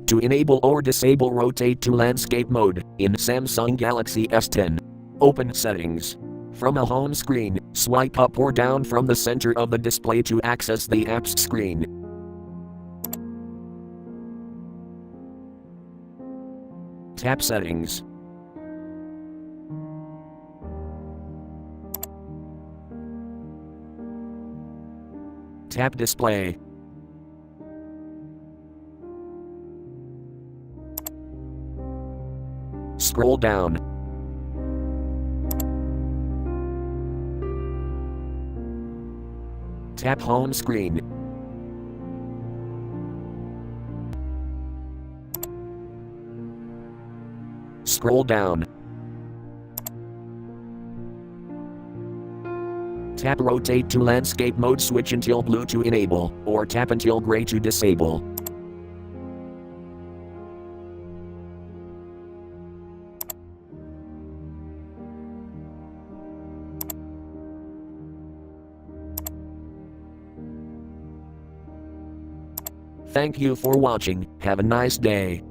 To enable or disable rotate to landscape mode in Samsung Galaxy S10. Open Settings. From a home screen, swipe up or down from the center of the display to access the apps screen. Tap Settings. Tap Display. Scroll down. Tap Home Screen. Scroll down. Tap Rotate to landscape mode, switch until blue to enable, or tap until gray to disable. Thank you for watching. Have a nice day.